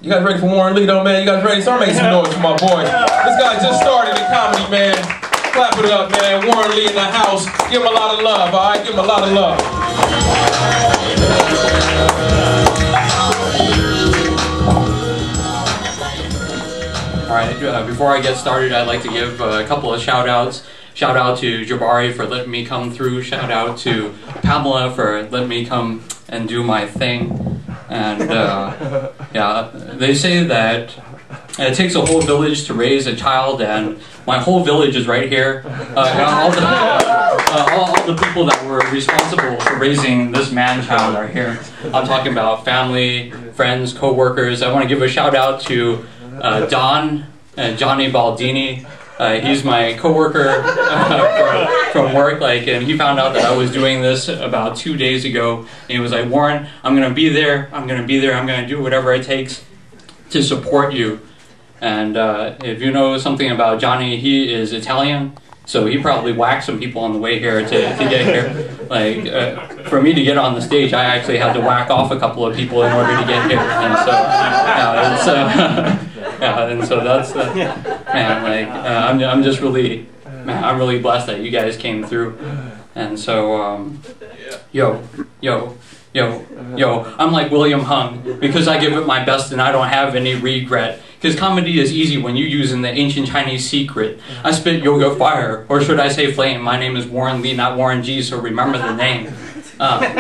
You guys ready for Warren Lee though, man? You guys ready? Start making some noise for my boy. This guy just started in comedy, man. Clap it up, man. Warren Lee in the house. Give him a lot of love, all right? Give him a lot of love. All right, before I get started, I'd like to give a couple of shout-outs. Shout out to Jabari for letting me come through. Shout out to Pamela for letting me come and do my thing. And yeah, they say that it takes a whole village to raise a child, and my whole village is right here. All the people that were responsible for raising this man-child are here. I'm talking about family, friends, co-workers. I want to give a shout out to Don and Johnny Baldini. He's my coworker from work, and he found out that I was doing this about 2 days ago, and he was like, Warren, I'm gonna be there, I'm gonna do whatever it takes to support you. And if you know something about Johnny, he is Italian, so he probably whacked some people on the way here to get here. For me to get on the stage, I actually had to whack off a couple of people in order to get here, and so yeah, and so that's man. I'm just really, man, I'm really blessed that you guys came through, and so yo, I'm like William Hung because I give it my best and I don't have any regret. Because comedy is easy when you use in the ancient Chinese secret. I spit yoga fire, or should I say flame. My name is Warren Lee, not Warren G, so remember the name. I'm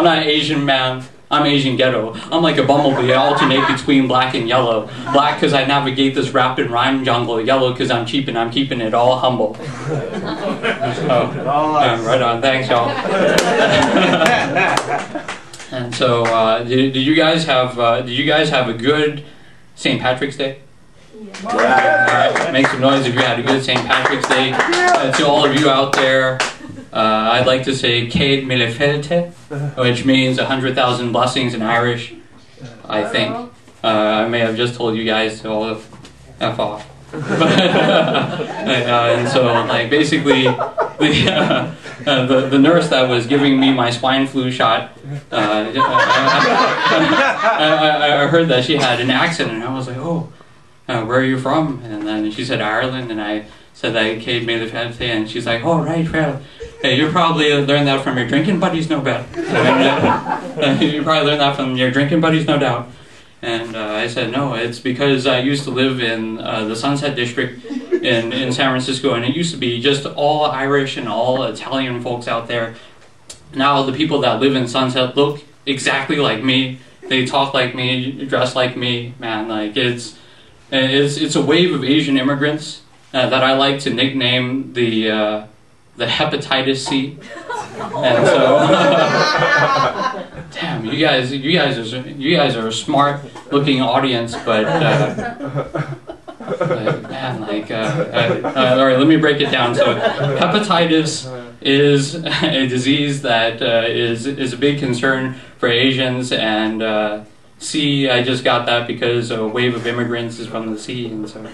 not Asian, man. I'm Asian ghetto. I'm like a bumblebee. I alternate between black and yellow. Black because I navigate this rap and rhyme jungle. Yellow because I'm cheap and I'm keeping it all humble. Right on. Thanks, y'all. And so, did you guys have a good St. Patrick's Day? Yeah. All right, make some noise if you had a good St. Patrick's Day. To all of you out there, I'd like to say Céad Míle which means 100,000 blessings in Irish, I think. I may have just told you guys to all F off. And so, basically, the nurse that was giving me my swine flu shot, I heard that she had an accent, and I was like, oh, where are you from? And then she said Ireland, and I said that Céad Míle, and she's like, oh, right, well, hey, you probably learned that from your drinking buddies, no doubt. You probably learned that from your drinking buddies, no doubt. And I said, no, it's because I used to live in the Sunset District in San Francisco, and it used to be just all Irish and all Italian folks out there. Now the people that live in Sunset look exactly like me. They talk like me, dress like me. Man, it's a wave of Asian immigrants that I like to nickname the hepatitis C. And so, damn, you guys are a smart-looking audience, but man, all right, let me break it down. So, hepatitis is a disease that is a big concern for Asians, and C, I just got that because a wave of immigrants is from the sea, and so,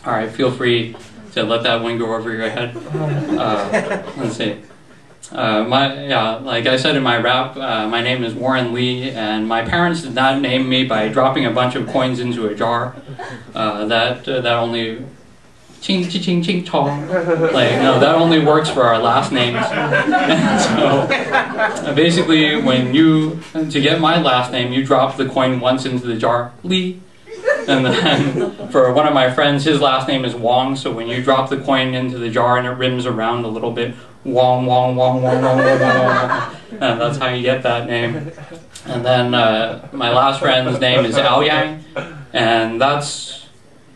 all right, feel free to let that one go over your head. Let's see. Like I said in my rap, my name is Warren Lee, and my parents did not name me by dropping a bunch of coins into a jar. That only ching ching ching chong. No, that only works for our last names. And so basically, to get my last name, you drop the coin once into the jar, Lee. And then for one of my friends, his last name is Wong, so when you drop the coin into the jar and it rims around a little bit, Wong, Wong, Wong, Wong, Wong, Wong, Wong, and that's how you get that name. And then my last friend's name is Ao Yang, and that's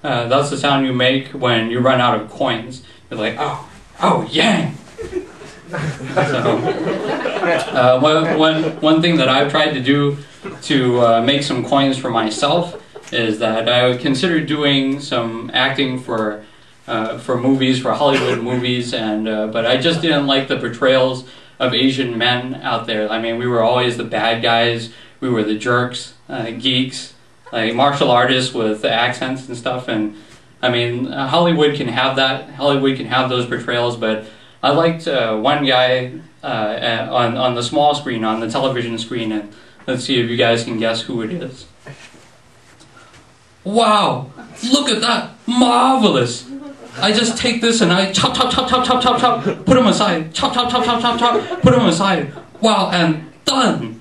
the sound you make when you run out of coins. You're like, oh, Yang! So, one thing that I've tried to do to make some coins for myself is that I would consider doing some acting for movies, for Hollywood movies, and but I just didn't like the portrayals of Asian men out there. I mean, we were always the bad guys, we were the jerks, geeks, martial artists with accents and stuff, and I mean, Hollywood can have that, Hollywood can have those portrayals, but I liked one guy on the small screen, on the television screen, and let's see if you guys can guess who it is. Wow! Look at that! Marvelous! I just take this and I chop, chop, chop, chop, chop, chop, chop, put them aside, chop, chop, chop, chop, chop, chop, put them aside. Wow, and done!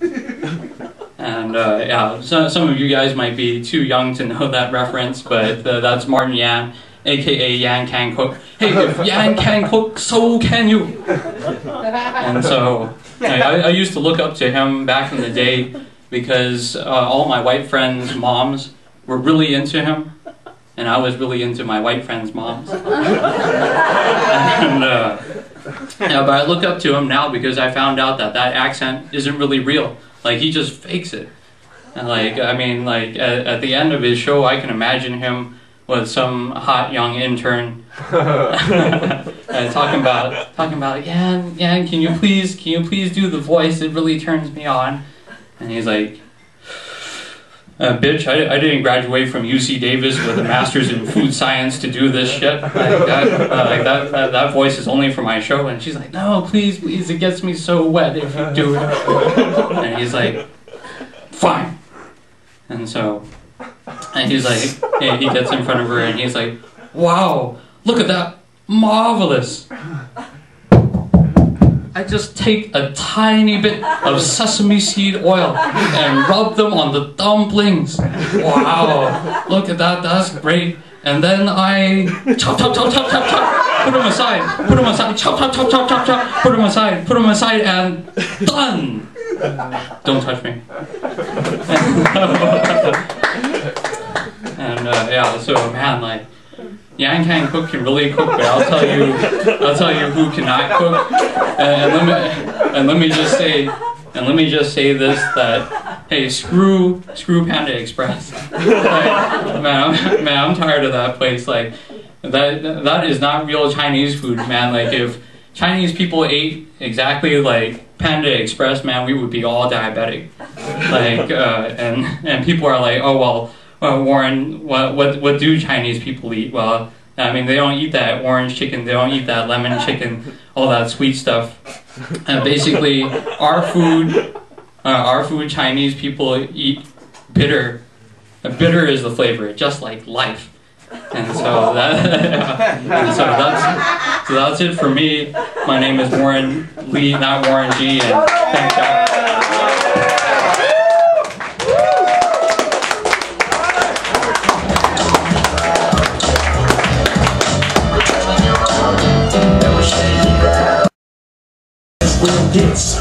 And yeah, some of you guys might be too young to know that reference, but that's Martin Yan, aka Yan Can Cook. Hey, if Yan can cook, so can you! And so, I used to look up to him back in the day because all my white friends' moms were really into him. And I was really into my white friends' moms. And, yeah, but I look up to him now because I found out that accent isn't really real. Like, he just fakes it. And like, I mean, like, at the end of his show, I can imagine him with some hot young intern and talking about, Yan, can you please do the voice? It really turns me on. And he's like, bitch, I didn't graduate from UC Davis with a master's in food science to do this shit. Like that voice is only for my show. And she's like, no, please, it gets me so wet if you do it. And he's like, fine. And so, and he's like, he gets in front of her and he's like, wow, look at that, marvelous. I just take a tiny bit of sesame seed oil and rub them on the dumplings. Wow, look at that, that's great. And then I chop, chop, chop, chop, chop, chop, put them aside, chop, chop, chop, chop, chop, chop, put them aside, and done. Don't touch me. And yeah, so man, like, Yan Can Cook can really cook, but I'll tell you who cannot cook. And let me just say this, that hey, screw Panda Express. Like, man, I'm tired of that place. Like, that is not real Chinese food, man. Like, if Chinese people ate exactly like Panda Express, man, we would be all diabetic. Like, and people are like, oh well. Warren, what do Chinese people eat? Well, I mean, they don't eat that orange chicken, they don't eat that lemon chicken, all that sweet stuff. And basically, our food, Chinese people eat bitter. Bitter is the flavor, just like life. And so that's it for me. My name is Warren Lee, not Warren G. And thank God. Hits.